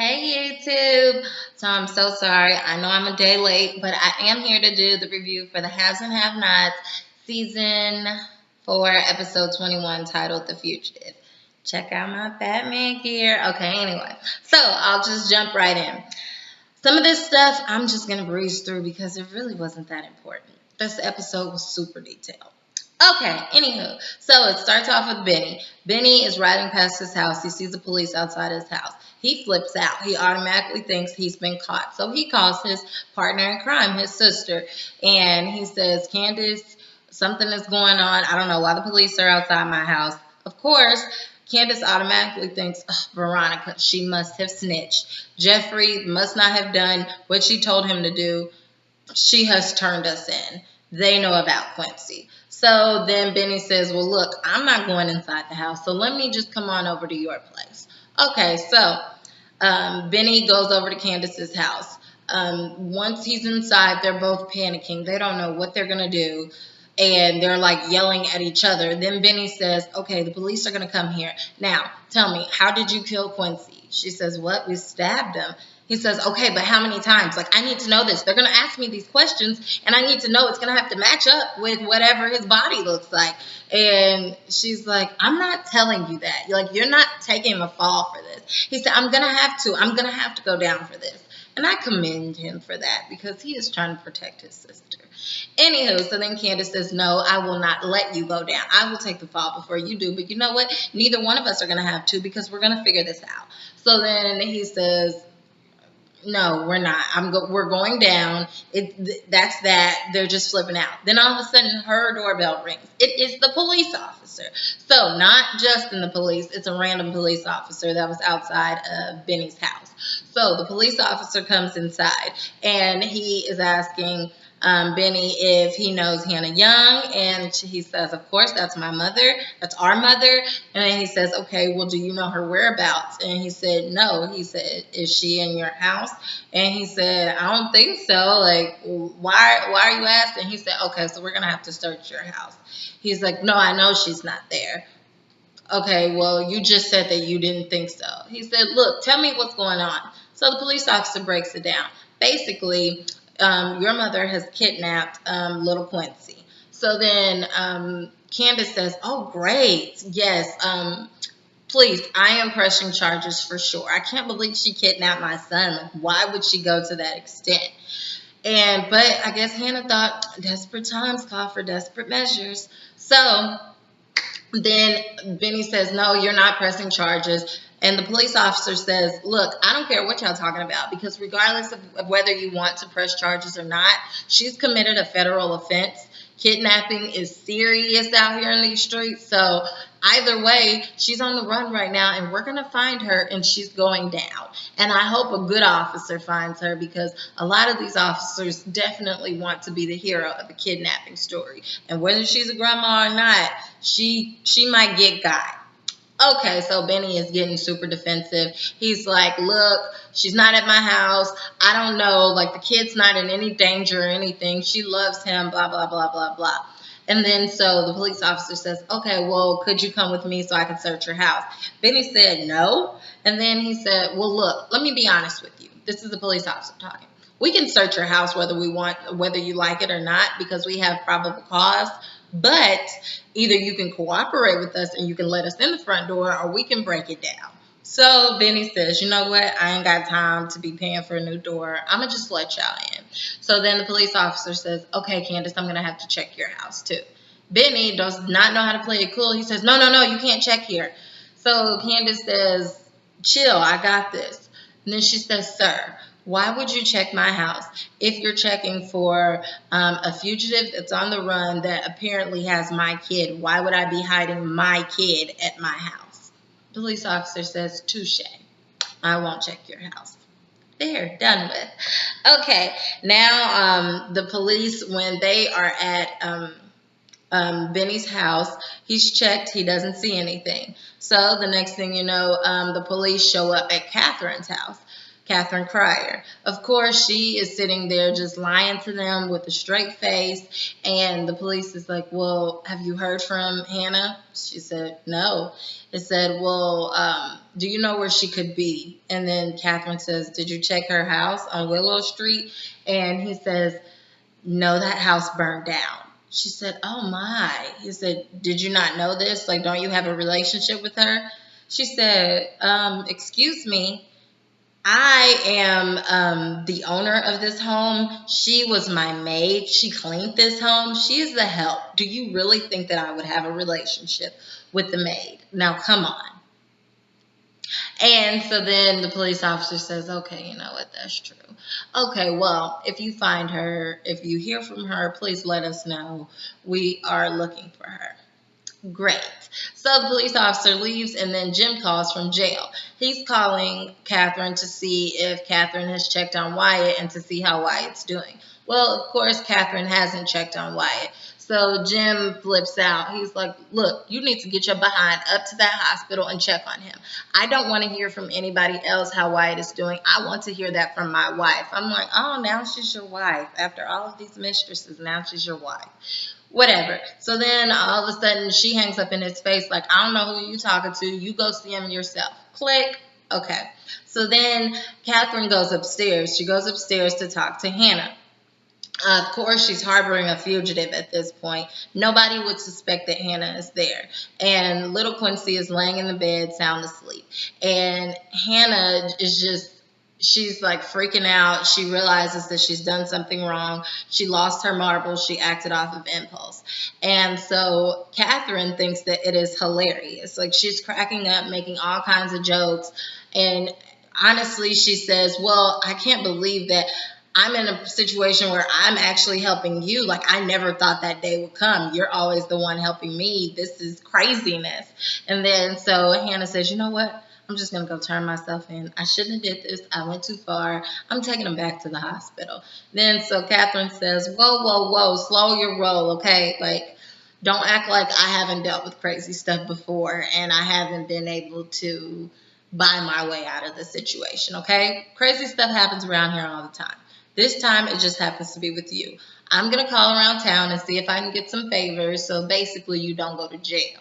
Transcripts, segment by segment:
Hey YouTube! So I'm so sorry. I know I'm a day late, but I am here to do the review for the Haves and Have-Nots season 4, episode 21, titled The Fugitive. Check out my Batman gear. Okay, anyway. So I'll just jump right in. Some of this stuff I'm just going to breeze through because it really wasn't that important. This episode was super detailed. Okay, anywho, so it starts off with Benny. Benny is riding past his house. He sees the police outside his house. He flips out. He automatically thinks he's been caught. So he calls his partner in crime, his sister, and he says, Candace, something is going on. I don't know why the police are outside my house. Of course, Candace automatically thinks, oh, Veronica, she must have snitched. Jeffrey must not have done what she told him to do. She has turned us in. They know about Quincy. So then Benny says, well, look, I'm not going inside the house, so let me just come on over to your place. Okay, so Benny goes over to Candace's house. Once he's inside, they're both panicking. They don't know what they're going to do. And they're like yelling at each other. Then Benny says, okay, the police are going to come here. Now, tell me, how did you kill Quincy? She says, what? We stabbed him. He says, okay, but how many times? Like, I need to know this. They're going to ask me these questions, and I need to know it's going to have to match up with whatever his body looks like. And she's like, I'm not telling you that. You're not taking a fall for this. He said, I'm going to have to. I'm going to have to go down for this. And I commend him for that because he is trying to protect his sister. Anywho, so then Candace says, no, I will not let you go down. I will take the fall before you do. But you know what? Neither one of us are going to have to because we're going to figure this out. So then he says, no, we're not. We're going down. That's that. They're just flipping out. Then all of a sudden, her doorbell rings. It is the police officer. So not just in the police. It's a random police officer that was outside of Benny's house. So the police officer comes inside, and he is asking Benny if he knows Hannah Young, and he says, of course, that's my mother. That's our mother. And then he says, okay, well, do you know her whereabouts? And he said, no. He said, is she in your house? And he said, I don't think so. Like, why are you asking? He said, okay, so we're going to have to search your house. He's like, no, I know she's not there. Okay, well, you just said that you didn't think so. He said, look, tell me what's going on. So the police officer breaks it down. Basically, your mother has kidnapped little Quincy. So then Candace says, oh, great. Yes, please, I am pressing charges for sure. I can't believe she kidnapped my son. Like, why would she go to that extent? But I guess Hannah thought desperate times call for desperate measures. So then Benny says, no, you're not pressing charges. And the police officer says, look, I don't care what y'all talking about because regardless of whether you want to press charges or not, she's committed a federal offense. Kidnapping is serious out here in these streets. So either way, she's on the run right now, and we're going to find her, and she's going down. And I hope a good officer finds her because a lot of these officers definitely want to be the hero of a kidnapping story. And whether she's a grandma or not, she might get got. Okay, so Benny is getting super defensive. He's like, look, she's not at my house. I don't know. Like, the kid's not in any danger or anything. She loves him, blah, blah, blah, blah, blah. And then so the police officer says, okay, well, could you come with me so I can search your house? Benny said no. And then he said, well, look, let me be honest with you. This is the police officer talking. We can search your house whether you like it or not because we have probable cause. But either you can cooperate with us and you can let us in the front door, or we can break it down. So Benny says, you know what? I ain't got time to be paying for a new door. I'm going to just let y'all in. So then the police officer says, okay, Candace, I'm going to have to check your house too. Benny does not know how to play it cool. He says, no, you can't check here. So Candace says, chill, I got this. And then she says, sir, why would you check my house if you're checking for a fugitive that's on the run that apparently has my kid? Why would I be hiding my kid at my house? The police officer says, touche. I won't check your house. There, done with. Okay, now the police, when they are at Benny's house, he's checked. He doesn't see anything. So the next thing you know, the police show up at Katherine's house. Katherine Cryer. Of course, she is sitting there just lying to them with a straight face. And the police is like, well, have you heard from Hannah? She said, no. It said, well, do you know where she could be? And then Katherine says, did you check her house on Willow Street? And he says, no, that house burned down. She said, oh my. He said, did you not know this? Like, don't you have a relationship with her? She said, excuse me. I am the owner of this home. She was my maid. She cleaned this home. She is the help. Do you really think that I would have a relationship with the maid? Now, come on. And so then the police officer says, okay, you know what? That's true. Okay, well, if you find her, if you hear from her, please let us know. We are looking for her. Great. So the police officer leaves, and then Jim calls from jail. He's calling Katherine to see if Katherine has checked on Wyatt and to see how Wyatt's doing. Well, of course, Katherine hasn't checked on Wyatt. So Jim flips out. He's like, look, you need to get your behind up to that hospital and check on him. I don't want to hear from anybody else how Wyatt is doing. I want to hear that from my wife. I'm like, oh, now she's your wife. After all of these mistresses, now she's your wife. Whatever. So then all of a sudden she hangs up in his face like, I don't know who you talking to. You go see him yourself. Click. Okay. So then Katherine goes upstairs. She goes upstairs to talk to Hannah. Of course, she's harboring a fugitive at this point. Nobody would suspect that Hannah is there. And little Quincy is laying in the bed, sound asleep. And Hannah is just, she's like freaking out. She realizes that she's done something wrong. She lost her marbles. She acted off of impulse. And so Katherine thinks that it is hilarious. Like, she's cracking up, making all kinds of jokes. And honestly, she says, well, I can't believe that I'm in a situation where I'm actually helping you. Like, I never thought that day would come. You're always the one helping me. This is craziness. And then so Hannah says, you know what? I'm just going to go turn myself in. I shouldn't have did this. I went too far. I'm taking him back to the hospital. Then so Katherine says, whoa, whoa, whoa, slow your roll, okay? Like, don't act like I haven't dealt with crazy stuff before and I haven't been able to buy my way out of the situation, okay? Crazy stuff happens around here all the time. This time, it just happens to be with you. I'm going to call around town and see if I can get some favors so basically you don't go to jail.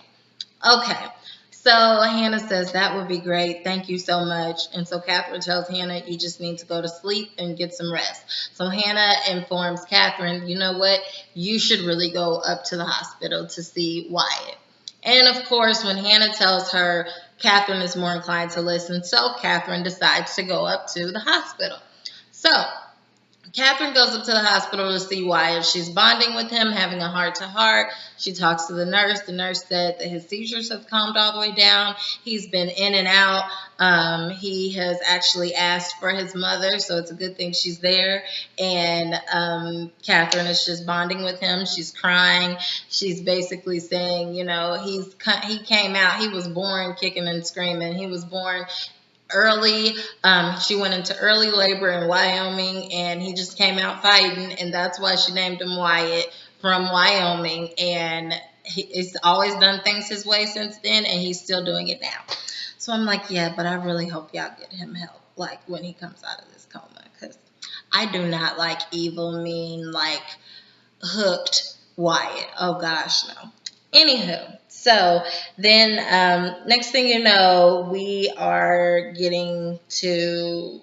Okay. So Hannah says, that would be great. Thank you so much. And so Katherine tells Hannah, you just need to go to sleep and get some rest. So Hannah informs Katherine, you know what? You should really go up to the hospital to see Wyatt. And of course, when Hannah tells her, Katherine is more inclined to listen. So Katherine decides to go up to the hospital. So Katherine goes up to the hospital to see Wyatt. She's bonding with him, having a heart-to-heart. She talks to the nurse. The nurse said that his seizures have calmed all the way down. He's been in and out. He has actually asked for his mother, so it's a good thing she's there. And Katherine is just bonding with him. She's crying. She's basically saying, you know, he came out. He was born kicking and screaming. He was born early. She went into early labor in Wyoming, and he just came out fighting, and that's why she named him Wyatt, from Wyoming. And he's always done things his way since then, and he's still doing it now. So I'm like, yeah, but I really hope y'all get him help, like, when he comes out of this coma, because I do not like evil, mean, like, hooked Wyatt. Oh gosh, no. Anywho, so then next thing you know, we are getting to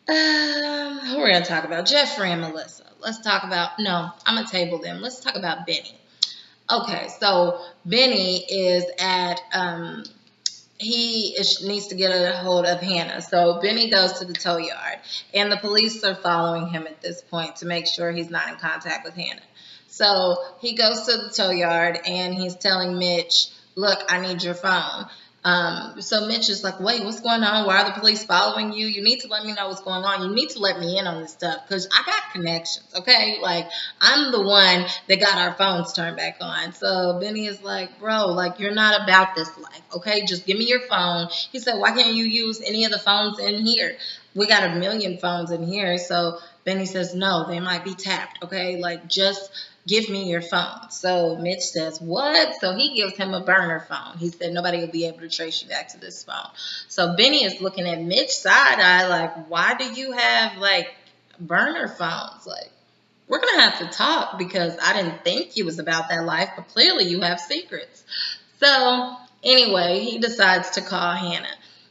who we're going to talk about? Jeffrey and Melissa. Let's talk about, no, I'm going to table them. Let's talk about Benny. Okay, so Benny is at, needs to get a hold of Hannah. So Benny goes to the tow yard, and the police are following him at this point to make sure he's not in contact with Hannah. So he goes to the tow yard, and he's telling Mitch, look, I need your phone. So Mitch is like, wait, what's going on? Why are the police following you? You need to let me know what's going on. You need to let me in on this stuff because I got connections, okay? Like, I'm the one that got our phones turned back on. So Benny is like, bro, like, you're not about this life, okay? Just give me your phone. He said, why can't you use any of the phones in here? We got a million phones in here. So Benny says, no, they might be tapped, okay? Like, just give me your phone. So Mitch says, what? So he gives him a burner phone. He said, nobody will be able to trace you back to this phone. So Benny is looking at Mitch side-eye like, why do you have, like, burner phones? Like, we're going to have to talk because I didn't think you was about that life, but clearly you have secrets. So anyway, he decides to call Hannah.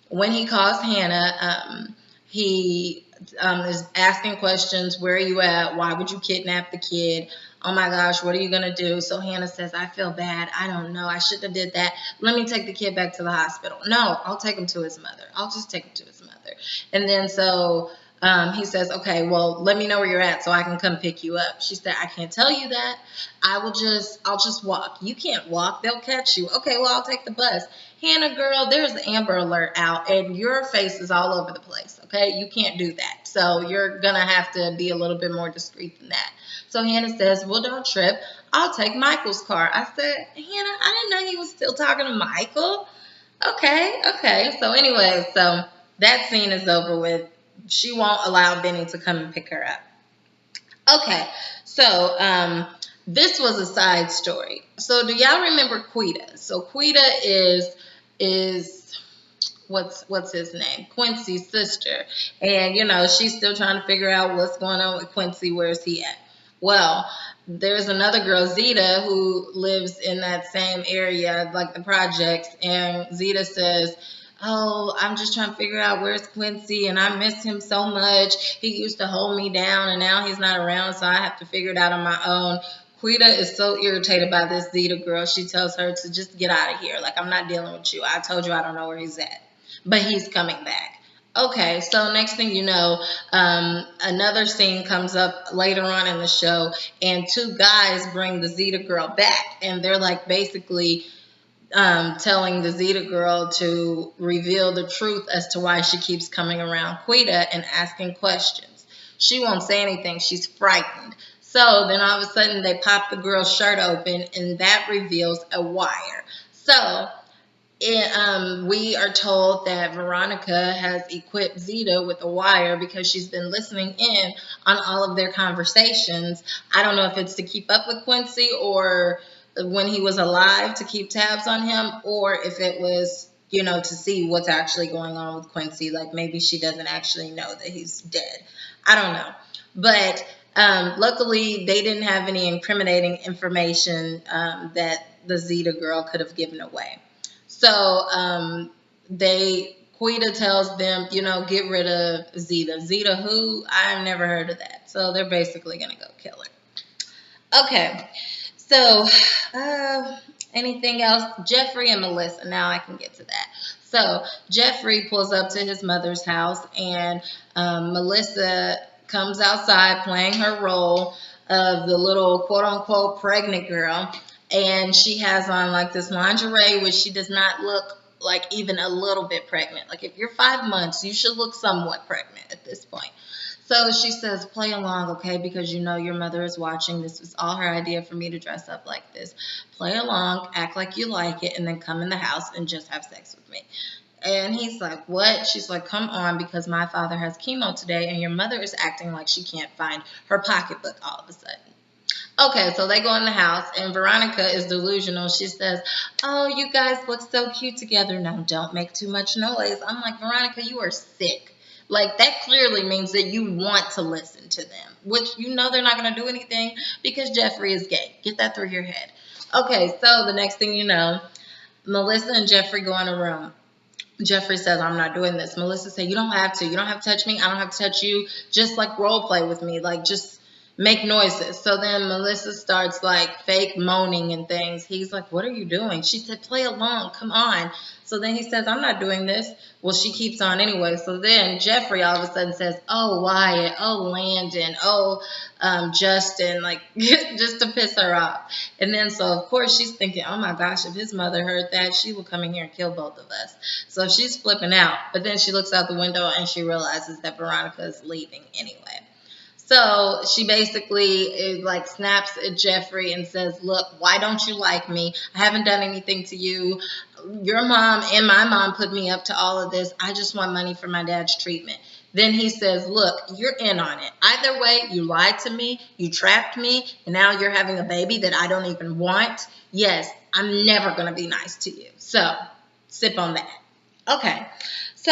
When he calls Hannah, he is asking questions. Where are you at? Why would you kidnap the kid? Oh my gosh, what are you going to do? So Hannah says, I feel bad. I don't know. I shouldn't have did that. Let me take the kid back to the hospital. No, I'll take him to his mother. I'll just take him to his mother. And then so he says, okay, well, let me know where you're at so I can come pick you up. She said, I can't tell you that. I'll just walk. You can't walk. They'll catch you. Okay, well, I'll take the bus. Hannah, girl, there's an Amber Alert out and your face is all over the place. Okay, you can't do that. So you're going to have to be a little bit more discreet than that. So Hannah says, well, don't trip. I'll take Michael's car. I said, Hannah, I didn't know you was still talking to Michael. Okay. So anyway, so that scene is over with. She won't allow Benny to come and pick her up. Okay, so this was a side story. So do y'all remember Quita? So Quita is what's his name? Quincy's sister. And she's still trying to figure out what's going on with Quincy. Where's he at? Well, there's another girl, Zeta, who lives in that same area, like the projects, and Zeta says, oh, I'm just trying to figure out where's Quincy, and I miss him so much. He used to hold me down, and now he's not around, so I have to figure it out on my own. Quita is so irritated by this Zeta girl. She tells her to just get out of here. Like, I'm not dealing with you. I told you I don't know where he's at. But he's coming back. Okay, so next thing you know, another scene comes up later on in the show, and two guys bring the Zeta girl back, and they're like basically telling the Zeta girl to reveal the truth as to why she keeps coming around Quita and asking questions. She won't say anything. She's frightened. So then all of a sudden they pop the girl's shirt open, and that reveals a wire. So we are told that Veronica has equipped Zeta with a wire because she's been listening in on all of their conversations. I don't know if it's to keep up with Quincy or when he was alive to keep tabs on him, or if it was, to see what's actually going on with Quincy. Like maybe she doesn't actually know that he's dead. I don't know. But luckily they didn't have any incriminating information that the Zeta girl could have given away. So Quita tells them, get rid of Zeta. Zeta who? I've never heard of that. So they're basically going to go kill her. Okay. So anything else? Jeffrey and Melissa. Now I can get to that. So Jeffrey pulls up to his mother's house, and Melissa comes outside playing her role of the little quote-unquote pregnant girl. And she has on like this lingerie, which she does not look like even a little bit pregnant. Like if you're 5 months, you should look somewhat pregnant at this point. So she says, play along, okay, because your mother is watching. This was all her idea for me to dress up like this. Play along, act like you like it, and then come in the house and just have sex with me. And he's like, what? She's like, come on, because my father has chemo today, and your mother is acting like she can't find her pocketbook all of a sudden. Okay, so they go in the house, and Veronica is delusional. She says, oh, you guys look so cute together. Now, don't make too much noise. I'm like, Veronica, you are sick. Like, that clearly means that you want to listen to them, which they're not going to do anything because Jeffrey is gay. Get that through your head. Okay, so the next thing you know, Melissa and Jeffrey go in a room. Jeffrey says, I'm not doing this. Melissa said, you don't have to. You don't have to touch me. I don't have to touch you. Just, like, role play with me. Like, just make noises. So then Melissa starts like fake moaning and things. He's like, what are you doing? She said, play along. Come on. So then he says, I'm not doing this. Well, she keeps on anyway. So then Jeffrey all of a sudden says, oh, Wyatt, oh, Landon, oh, Justin, like just to piss her off. And then so, of course, she's thinking, oh, my gosh, if his mother heard that, she will come in here and kill both of us. So she's flipping out. But then she looks out the window and she realizes that Veronica is leaving anyway. So she basically like snaps at Jeffrey and says, look, why don't you like me? I haven't done anything to you. Your mom and my mom put me up to all of this. I just want money for my dad's treatment. Then he says, look, you're in on it. Either way, you lied to me, you trapped me, and now you're having a baby that I don't even want. Yes, I'm never going to be nice to you. So, sip on that. Okay. So,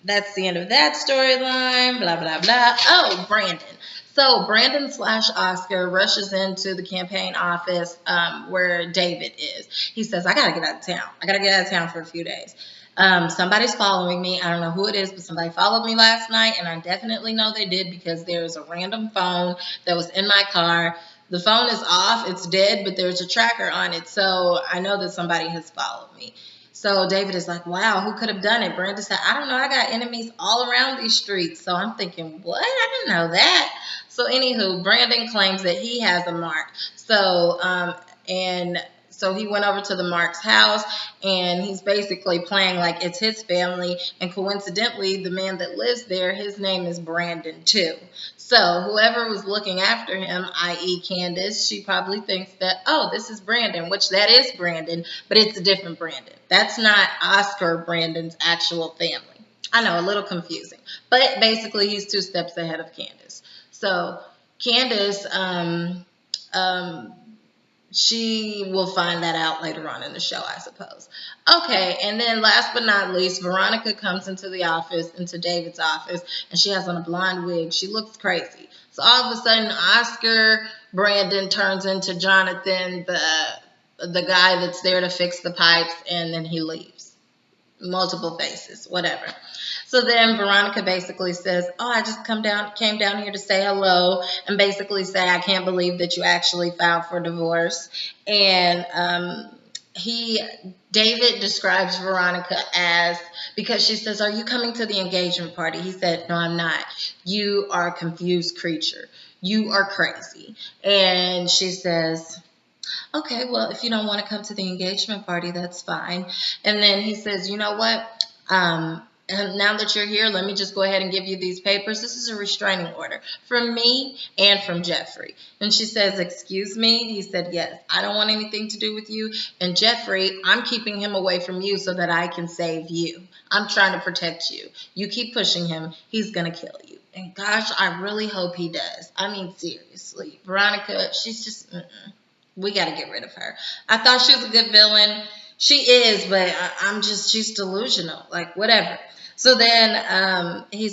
that's the end of that storyline, blah, blah, blah. Oh, Brandon. So Brandon / Oscar rushes into the campaign office where David is. He says, I got to get out of town. I got to get out of town for a few days. Somebody's following me. I don't know who it is, but somebody followed me last night, and I definitely know they did because there's a random phone that was in my car. The phone is off. It's dead, but there's a tracker on it, so I know that somebody has followed me. So David is like, wow, who could have done it? Brandon said, I don't know. I got enemies all around these streets. So I'm thinking, what? I didn't know that. So anywho, Brandon claims that he has a mark. So he went over to the Mark's house, and he's basically playing like it's his family. And coincidentally, the man that lives there, his name is Brandon too. So whoever was looking after him, i.e. Candace, she probably thinks that, oh, this is Brandon, which that is Brandon, but it's a different Brandon. That's not Oscar Brandon's actual family. I know, a little confusing. But basically, he's 2 steps ahead of Candace. So Candace, she will find that out later on in the show, I suppose. Okay, and then last but not least, Veronica comes into David's office, and she has on a blonde wig. She looks crazy. So all of a sudden, Oscar Brandon turns into Jonathan, the guy that's there to fix the pipes, and then he leaves. Multiple faces, whatever. So then Veronica basically says, oh, I just came down here to say hello and basically say I can't believe that you actually filed for divorce. And David describes Veronica as, because she says, are you coming to the engagement party? He said, no, I'm not. You are a confused creature. You are crazy. And she says, okay, well, if you don't want to come to the engagement party, that's fine. And then he says, you know what? And now that you're here, let me just go ahead and give you these papers. This is a restraining order from me and from Jeffrey. And she says, excuse me? He said, yes, I don't want anything to do with you. And Jeffrey, I'm keeping him away from you so that I can save you. I'm trying to protect you. You keep pushing him, he's going to kill you. And gosh, I really hope he does. I mean, seriously. Veronica, she's just, we got to get rid of her. I thought she was a good villain. She is, but she's delusional. Like, whatever. So then she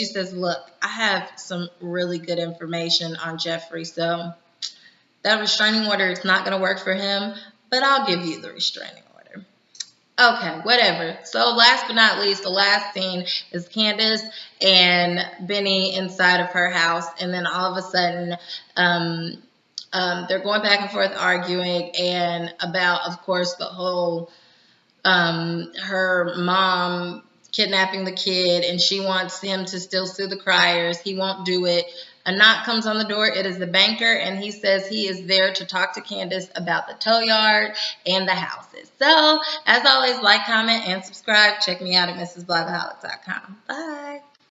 says, look, I have some really good information on Jeffrey. So that restraining order is not going to work for him, but I'll give you the restraining order. Okay, whatever. So last but not least, the last scene is Candace and Benny inside of her house. And then all of a sudden, they're going back and forth arguing and about, of course, the whole her mom kidnapping the kid, and she wants him to still sue the Criers. He won't do it. A knock comes on the door. It is the banker, and he says he is there to talk to Candace about the tow yard and the houses. So, as always, like, comment, and subscribe. Check me out at mrsblogaholic.com. Bye.